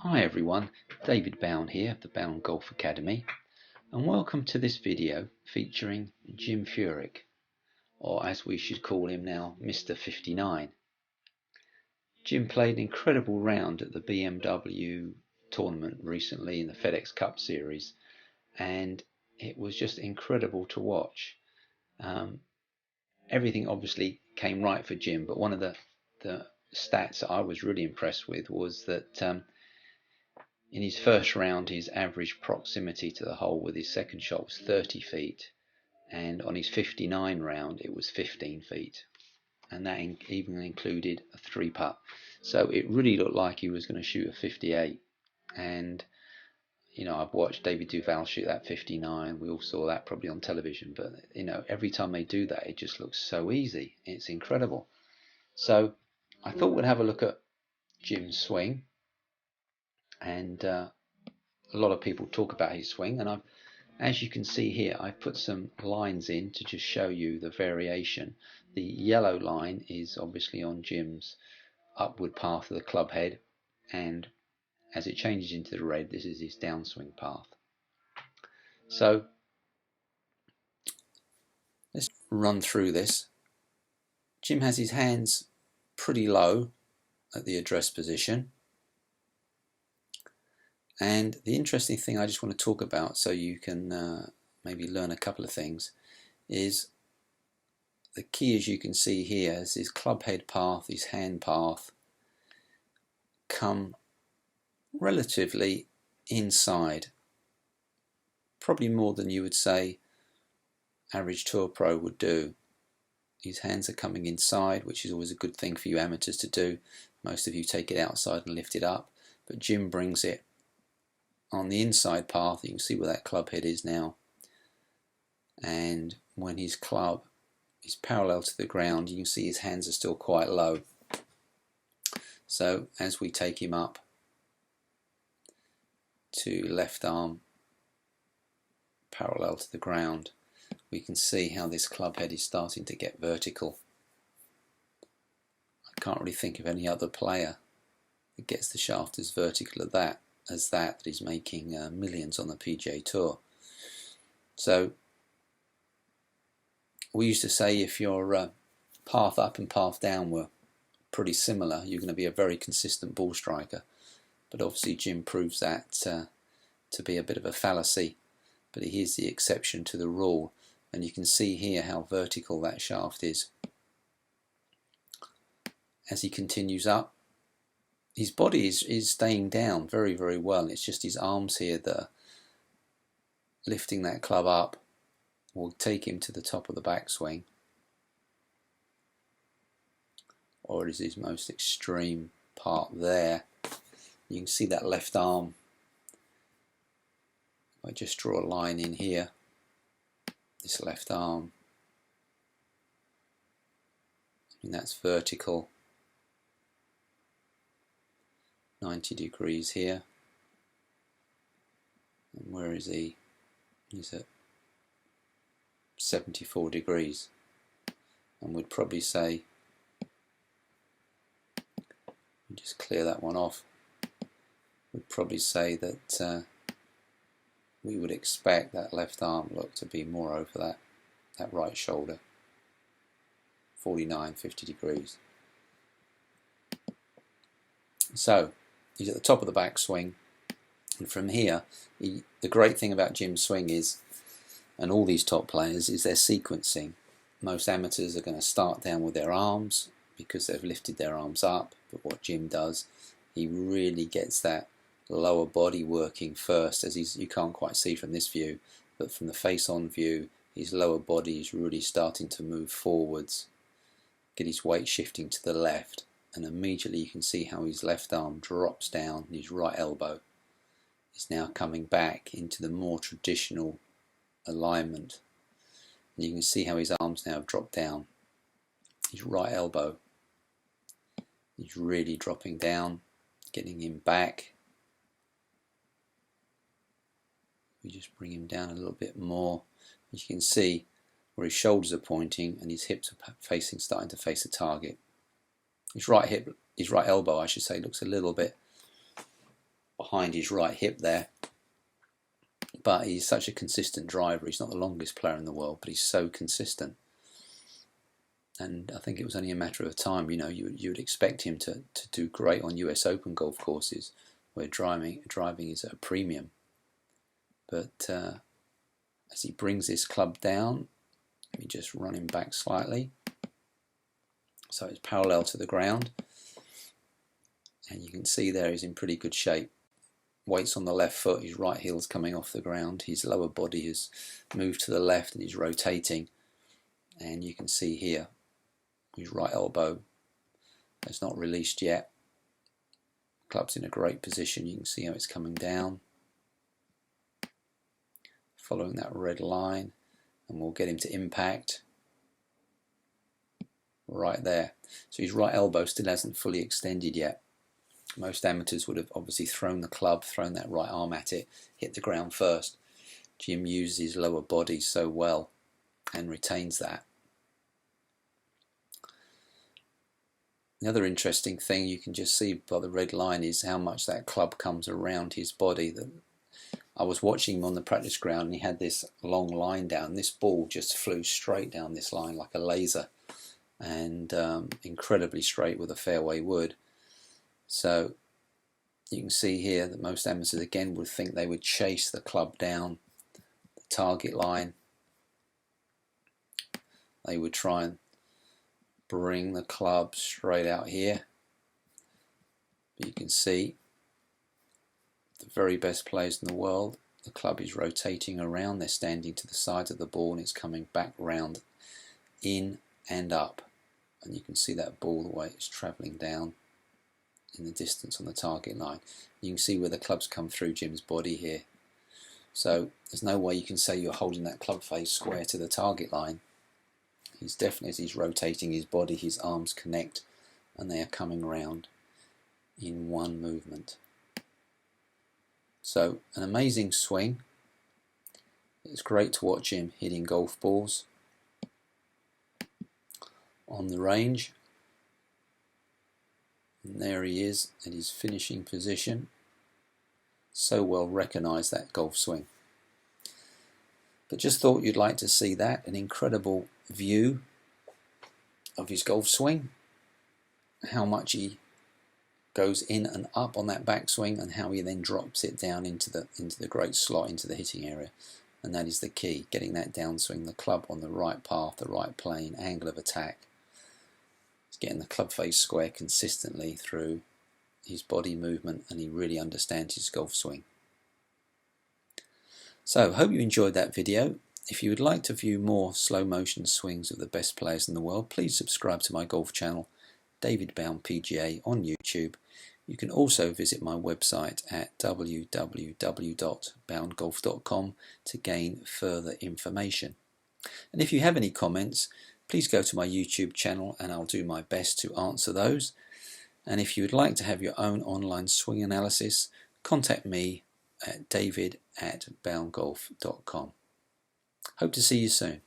Hi everyone, David Bown here of the Bown Golf Academy, and welcome to this video featuring Jim Furyk, or as we should call him now, Mr. 59. Jim played an incredible round at the BMW tournament recently in the FedEx Cup Series, and it was just incredible to watch. Everything obviously came right for Jim, but one of the stats that I was really impressed with was that in his first round, his average proximity to the hole with his second shot was 30 feet, and on his 59 round, it was 15 feet, and that even included a 3-putt. So it really looked like he was going to shoot a 58, and you know, I've watched David Duval shoot that 59. We all saw that probably on television, but you know, every time they do that, it just looks so easy. It's incredible. So I thought we'd have a look at Jim's swing. And a lot of people talk about his swing, and as you can see here, I've put some lines in to just show you the variation. The yellow line is obviously on Jim's upward path of the club head, and as it changes into the red, this is his downswing path. So let's run through this. Jim has his hands pretty low at the address position. And the interesting thing I just want to talk about, so you can maybe learn a couple of things, is the key, as you can see here, is his club head path, his hand path come relatively inside, probably more than you would say average tour pro would do. His hands are coming inside, which is always a good thing for you amateurs to do. Most of you take it outside and lift it up, but Jim brings it on the inside path. You can see where that club head is now, and when his club is parallel to the ground, you can see his hands are still quite low. So as we take him up to left arm parallel to the ground, we can see how this club head is starting to get vertical. I can't really think of any other player that gets the shaft as vertical as that is making millions on the PGA Tour. So we used to say if your path up and path down were pretty similar, you're going to be a very consistent ball striker. But obviously Jim proves that to be a bit of a fallacy, but he is the exception to the rule, and you can see here how vertical that shaft is. As he continues up, his body is staying down very, very well. It's just his arms here that are lifting that club up will take him to the top of the backswing, or it is his most extreme part there. You can see that left arm. I just draw a line in here, this left arm, and that's vertical, 90 degrees here. And where is he? He's at 74 degrees, and we'd probably say, just clear that one off, we'd probably say that we would expect that left arm look to be more over that right shoulder, 49, 50 degrees. So he's at the top of the backswing, and from here, the great thing about Jim's swing is, and all these top players, is their sequencing. Most amateurs are going to start down with their arms because they've lifted their arms up, but what Jim does, he really gets that lower body working first, as you can't quite see from this view, but from the face-on view, his lower body is really starting to move forwards, get his weight shifting to the left, and immediately you can see how his left arm drops down and his right elbow is now coming back into the more traditional alignment. And you can see how his arms now have dropped down. His right elbow is really dropping down, getting him back. We just bring him down a little bit more. As you can see where his shoulders are pointing and his hips are starting to face the target. His right elbow, I should say, looks a little bit behind his right hip there. But he's such a consistent driver. He's not the longest player in the world, but he's so consistent. And I think it was only a matter of time. You know, you would expect him to do great on US Open golf courses where driving is at a premium. But as he brings his club down, let me just run him back slightly. So it's parallel to the ground. And you can see there he's in pretty good shape. Weight's on the left foot, his right heel's coming off the ground. His lower body has moved to the left and he's rotating. And you can see here, his right elbow has not released yet. Club's in a great position. You can see how it's coming down, following that red line, and we'll get him to impact right there. So his right elbow still hasn't fully extended yet. Most amateurs would have obviously thrown the club, thrown that right arm at it, hit the ground first. Jim uses his lower body so well and retains that. The other interesting thing you can just see by the red line is how much that club comes around his body. I was watching him on the practice ground and he had this long line down. This ball just flew straight down this line like a laser, and incredibly straight with a fairway wood. So you can see here that most amateurs again would think they would chase the club down the target line. They would try and bring the club straight out here. But you can see the very best players in the world, the club is rotating around. They're standing to the side of the ball and it's coming back round, in and up. And you can see that ball, the way it's travelling down in the distance on the target line. You can see where the club's come through Jim's body here. So there's no way you can say you're holding that club face square to the target line. He's definitely, as he's rotating his body, his arms connect and they are coming round in one movement. So an amazing swing. It's great to watch him hitting golf balls on the range. And there he is at his finishing position. So well recognised, that golf swing. But just thought you'd like to see that, an incredible view of his golf swing, how much he goes in and up on that backswing and how he then drops it down into the great slot, into the hitting area. And that is the key, getting that downswing, the club on the right path, the right plane, angle of attack. It's getting the club face square consistently through his body movement, and he really understands his golf swing. So, hope you enjoyed that video. If you would like to view more slow motion swings of the best players in the world, please subscribe to my golf channel, David Bound PGA, on YouTube. You can also visit my website at www.boundgolf.com to gain further information. And if you have any comments, please go to my YouTube channel and I'll do my best to answer those. And if you would like to have your own online swing analysis, contact me at david@boundgolf.com. Hope to see you soon.